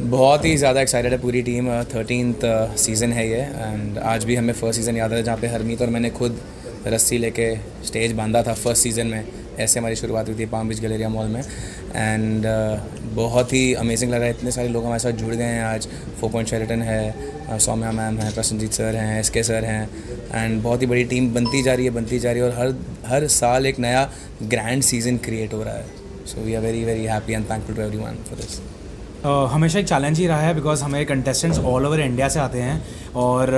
बहुत ही ज़्यादा एक्साइटेड है पूरी टीम। 13th सीज़न है ये एंड आज भी हमें फर्स्ट सीज़न याद है जहाँ पे हरमीत और मैंने खुद रस्सी लेके स्टेज बांधा था फर्स्ट सीज़न में। ऐसे हमारी शुरुआत हुई थी पाम बीच गैलेरिया मॉल में एंड बहुत ही अमेजिंग लग रहा है। इतने सारे लोग हमारे साथ जुड़ गए हैं आज। 4 पॉइंट शेरिटन है, सौम्या मैम है, प्रसन्नजीत सर हैं, SK सर हैं एंड बहुत ही बड़ी टीम बनती जा रही है और हर साल एक नया ग्रैंड सीज़न क्रिएट हो रहा है। So we are very very happy and thankful to everyone for this. हमेशा एक चैलेंज ही रहा है बिकॉज हमारे कंटेस्टेंट्स ऑल ओवर इंडिया से आते हैं और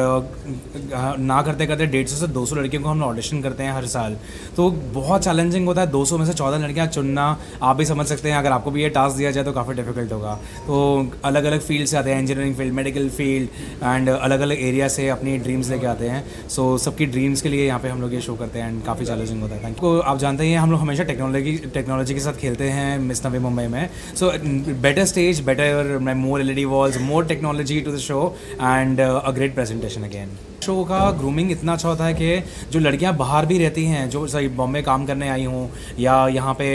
ना करते करते 150 से 200 लड़कियों को हम ऑडिशन करते हैं हर साल। तो बहुत चैलेंजिंग होता है 200 में से 14 लड़कियां चुनना। आप भी समझ सकते हैं अगर आपको भी ये टास्क दिया जाए तो काफ़ी डिफिकल्ट होगा। तो अलग अलग फील्ड से आते हैं, engineering field, medical field and अलग अलग एरिया से अपनी ड्रीम्स लेके आते हैं। सो सबकी ड्रीम्स के लिए यहाँ पे हम लोग ये शो करते हैं एंड काफ़ी चैलेंजिंग होता है। तो आप जानते हैं हम लोग हमेशा टेक्नोलॉजी के साथ खेलते हैं मिस नवी मुंबई में। So better stage, better more LED walls, more technology to the show and a great presentation again. Show का ग्रूमिंग इतना अच्छा होता है कि जो लड़कियां बाहर भी रहती हैं, जो सही बॉम्बे काम करने आई हों या यहाँ पे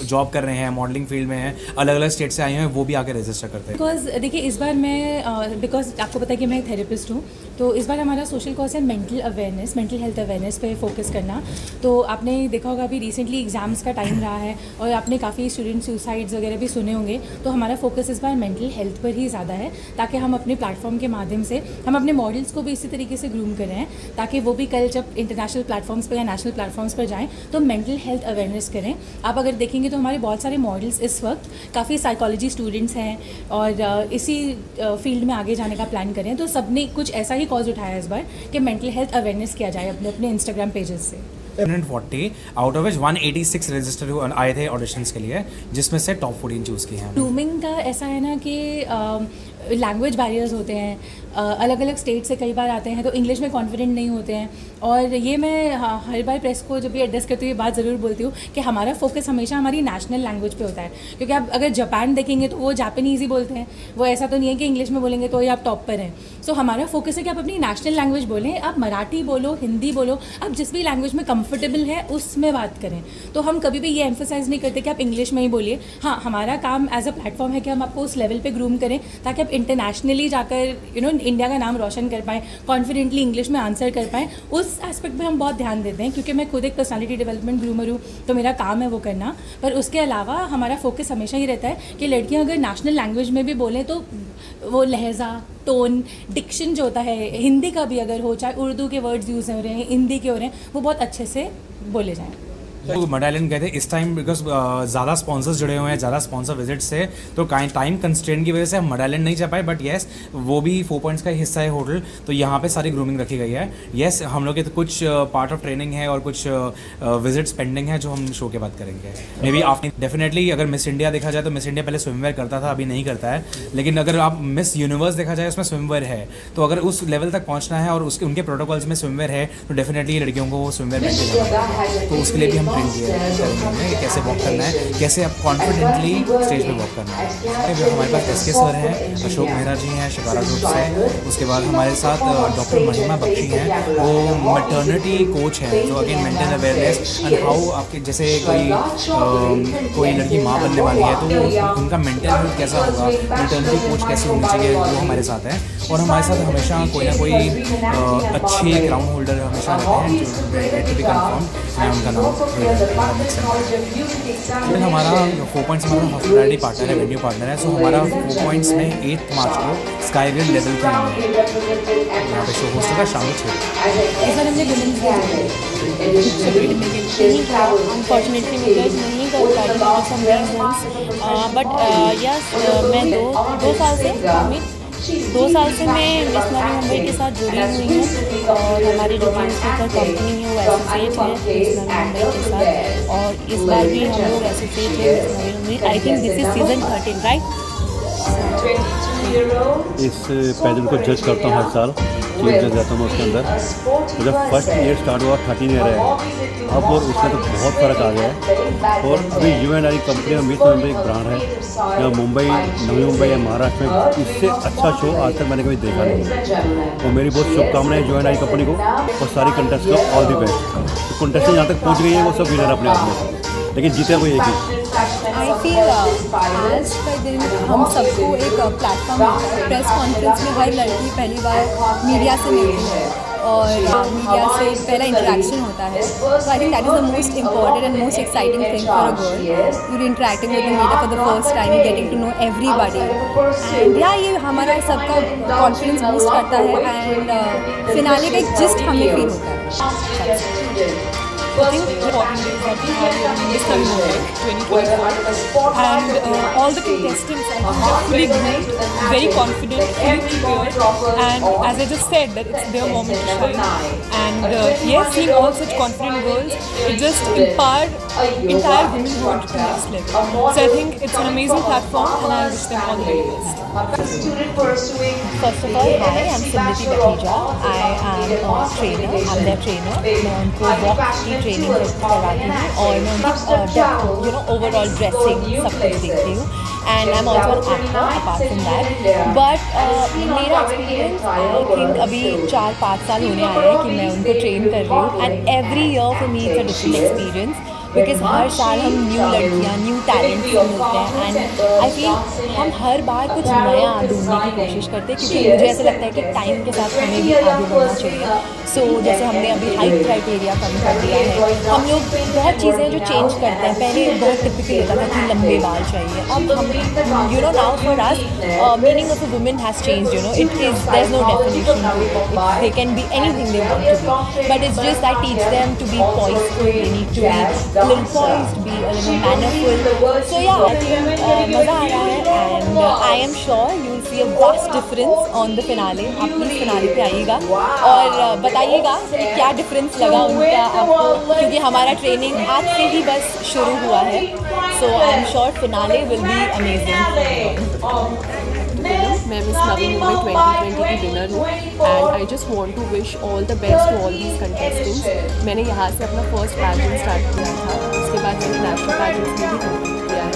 जॉब कर रहे हैं, मॉडलिंग फील्ड में हैं, अलग अलग स्टेट से आई हैं, वो भी आके रजिस्टर करते हैं। बिकॉज देखिए इस बार मैं बिकॉज आपको पता है कि मैं एक थेरेपिस्ट हूँ, तो इस बार हमारा सोशल कॉज है मेंटल हेल्थ अवेयरनेस पे फोकस करना। तो आपने देखा होगा अभी रिसेंटली एग्जाम्स का टाइम रहा है और आपने काफ़ी स्टूडेंट सुसाइड्स वगैरह भी सुने होंगे। तो हमारा फोकस इस बार मेंटल हेल्थ पर ही ज़्यादा है ताकि हम अपने प्लेटफॉर्म के माध्यम से हम अपने मॉडल्स को भी इसी तरीके से ग्रूम कर रहे हैं ताकि वो भी कल जब इंटरनेशनल प्लेटफॉर्म्स पर या नेशनल प्लेटफॉर्म्स पर जाएं तो मेंटल हेल्थ अवेयरनेस करें। आप अगर देखेंगे तो हमारे बहुत सारे मॉडल्स इस वक्त काफ़ी साइकोलॉजी स्टूडेंट्स हैं और इसी फील्ड में आगे जाने का प्लान करें। तो सबने कुछ ऐसा ही कॉज उठाया इस बार कि मेंटल हेल्थ अवेयरनेस किया जाए अपने अपने इंस्टाग्राम पेजेस से। 140 आउट ऑफ विच 186 रजिस्टर आए थे ऑडिशंस के लिए, जिसमें से टॉप 14 चूज़ किए हैं। ग्रूमिंग का ऐसा है ना कि लैंग्वेज बैरियर्स होते हैं, अलग अलग स्टेट से कई बार आते हैं तो इंग्लिश में कॉन्फिडेंट नहीं होते हैं। और ये मैं हर बार प्रेस को जब भी एड्रेस करती हूँ ये बात ज़रूर बोलती हूँ कि हमारा फोकस हमेशा हमारी नेशनल लैंग्वेज पे होता है। क्योंकि आप अगर जापान देखेंगे तो वो जापानीज़ ही बोलते हैं, वो ऐसा तो नहीं है कि इंग्लिश में बोलेंगे तो ही आप टॉप पर हैं। सो हमारा फोकस है कि आप अपनी नेशनल लैंग्वेज बोलें, आप मराठी बोलो, हिंदी बोलो, आप जिस भी लैंग्वेज में कंफर्टेबल है उसमें बात करें। तो हम कभी भी ये एम्फोसाइज़ नहीं करते कि आप इंग्लिश में ही बोलिए। हाँ, हमारा काम एज अ प्लेटफॉर्म है कि हम आपको उस लेवल पर ग्रूम करें ताकि आप इंटरनेशनली जाकर इंडिया का नाम रोशन कर पाएँ, कॉन्फिडेंटली इंग्लिश में आंसर कर पाएँ। उस एस्पेक्ट पे हम बहुत ध्यान देते हैं क्योंकि मैं खुद एक पर्सनालिटी डेवलपमेंट ग्रूमर हूँ तो मेरा काम है वो करना। पर उसके अलावा हमारा फोकस हमेशा ही रहता है कि लड़कियाँ अगर नेशनल लैंग्वेज में भी बोलें तो वो लहजा, टोन, डिक्शन जो होता है, हिंदी का भी अगर हो, चाहे उर्दू के वर्ड्स यूज़ हो रहे हैं, हिंदी के हो रहे हैं, वो बहुत अच्छे से बोले जाएँ। तो मेडालियन कहते हैं इस टाइम बिकॉज ज़्यादा स्पॉन्सर्स जुड़े हुए हैं, ज़्यादा स्पॉन्सर विजिट्स से, तो टाइम कंस्ट्रेंट की वजह से हम मेडालियन नहीं जा पाए। बट येस, वो भी 4 पॉइंट्स का हिस्सा है होटल, तो यहाँ पे सारी ग्रूमिंग रखी गई है। येस, हम लोग के तो कुछ पार्ट ऑफ ट्रेनिंग है और कुछ विजिट्स पेंडिंग है जो हम शो के बाद करेंगे। मे बी आपने डेफिनेटली अगर मिस इंडिया देखा जाए तो मिस इंडिया पहले स्विमवेयर करता था, अभी नहीं करता है। लेकिन अगर आप मिस यूनिवर्स देखा जाए उसमें स्विमवेयर है, तो अगर उस लेवल तक पहुँचना है और उसके उनके प्रोटोकॉल्स में स्विमवेयर है तो डेफिनेटली लड़कियों को वो स्विमवेयर पहन के जाना है। तो उसके लिए भी हम ट्रेन किए कि कैसे वॉक करना है, कैसे आप कॉन्फिडेंटली स्टेज पे वॉक करना है। हमारे पास SK सर हैं, अशोक मेहरा जी हैं शिकारा ग्रुप से। उसके बाद हमारे साथ डॉक्टर महिमा बख्शी हैं, वो मैटरनिटी कोच हैं, जो again mental awareness and how आपके जैसे कोई लड़की माँ बनने वाली है तो उनका मेंटल हेल्थ कैसा होगा, मैटरनिटी कोच कैसे होनी चाहिए, वो हमारे साथ हैं। और हमारे साथ हमेशा कोई ना कोई अच्छे ग्राउंड होल्डर हमेशा रहते हैं जो टू बी कन्फर्म, मैं उनका नाम फिर हमारा 4 पॉइंट्स हमारा हॉस्पिटलिटी पार्टनर है, वेन्यू पार्टनर है। सो हमारा 4 पॉइंट्स में 8 मार्च को स्काई ग्रिल लेवल 3 में यहाँ पे शो होस्ट होगा शाम 6 बजे। इस बार हमने अनफॉर्चुनेटली बिकॉज नहीं कर पाई for some reasons, but yes मैं दो साल से मैं मिस नवी मुंबई के साथ जुड़ी हुई हूँ और हमारी जो ड्रीम स्पीकर कंपनी है वो एसोसिएट है मिस नवी मुंबई के साथ। और इस बार भी हम लोग एसोसिएट है miss Navi Mumbai. I think this is season 13 right. इस पैनल को जज करता हूँ हर साल, चीफ जज रहता हूँ उसके अंदर। तो जब फर्स्ट ईयर स्टार्ट हुआ 13 ईयर है अब, और उसमें तो बहुत फ़र्क आ गया है। और अभी UNRE कंपनी में मिस मुंबई एक ब्रांड है जहाँ मुंबई, नवी मुंबई या महाराष्ट्र में इससे अच्छा शो आज तक मैंने कभी देखा नहीं। और मेरी बहुत शुभकामनाएं UNRE कंपनी को और सारी कंटेस्ट को ऑल दी बेस्ट। तो कंटेस्टेंट यहाँ तक पहुँच गई है वो सब विनर अपने आप में, लेकिन जीते कोई एक ही। फील आज का दिन हम सबको एक प्लेटफॉर्म मिलता है। प्रेस कॉन्फ्रेंस में हर लड़की पहली बार मीडिया से मिलती है और मीडिया से पहला इंटरेक्शन होता है। तो I think that is the most important and most exciting thing for a girl. You're interacting with the media for the first time, getting to know everybody and yeah ये हमारा सबका confidence boost करता है and finale का एक gist हमें feel होता है। I think the important is that we have here in Miss Navi Mumbai 2024 and all the contestants I think are fully groomed, very confident, fully prepared, and as I just said that it's their moment to shine. And yes, seeing all such confident girls, it just empowered entire women who want to the next level. So I think it's an amazing platform and I wish them all the very best. First of all, hi, I'm Simriti Bakija. I am a trainer. I'm their trainer. मैं उनको walk की training करवाती हूँ और मैं उनकी overall dressing सब कुछ देखती हूँ and I am also an actor apart from that. But मेरा एक्सपीरियंस आई थिंक अभी 4-5 साल होने आए हैं कि मैं उनको ट्रेन कर रही हूँ and every year for me it's a different experience because हर साल हम न्यू लड़कियाँ न्यू टैलेंट मिलते हैं एंड आई फील हम हर बार कुछ नया ढूंढने की कोशिश करते हैं क्योंकि मुझे ऐसा लगता है कि टाइम के साथ हमें भी आगे बढ़ना चाहिए। सो जैसे हमने अभी हाइट क्राइटेरिया कम कर दिया है, हम लोग बहुत चीज़ें जो चेंज करते हैं, पहले बहुत टिपिकल होता था कि लंबे बाल चाहिए, अब हम you know now for us meaning of a women has change, you know it is there is no definition to it, they can be anything they want to be but it's just I teach them to be poised, they need to be little poised, be a little mannerful. So yeah, I think मज़ा आ रहा है and I am sure you will see a vast difference on the finale. आप please finale पे आइएगा और बताइएगा कि क्या डिफरेंस लगा उनका आपको, क्योंकि हमारा ट्रेनिंग आज से ही बस शुरू हुआ है। So I am sure finale will be amazing. मैं मिस नवी मुंबई 2020 की विनर हूँ and I just want to wish all the best to all these contestants. मैंने यहाँ से अपना फर्स्ट पैजेंट स्टार्ट किया था, उसके बाद मैंने नेशनल पैजेंट्स में भी कंप्लीट किया है।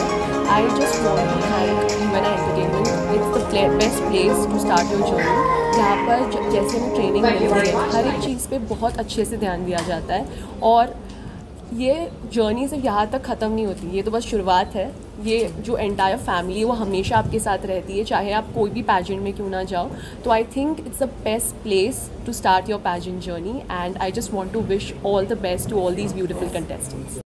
I just want to thank Human Entertainment, it's the best place to start your journey. यहाँ पर जैसे हमें ट्रेनिंग मिलती है, हर एक चीज़ पे बहुत अच्छे से ध्यान दिया जाता है और ये जर्नी सिर्फ यहाँ तक ख़त्म नहीं होती, ये तो बस शुरुआत है। ये जो एंटायर फैमिली है वो हमेशा आपके साथ रहती है, चाहे आप कोई भी पैजेंट में क्यों ना जाओ। तो I think it's the best place to start your pageant journey and I just want to wish all the best to all these beautiful contestants.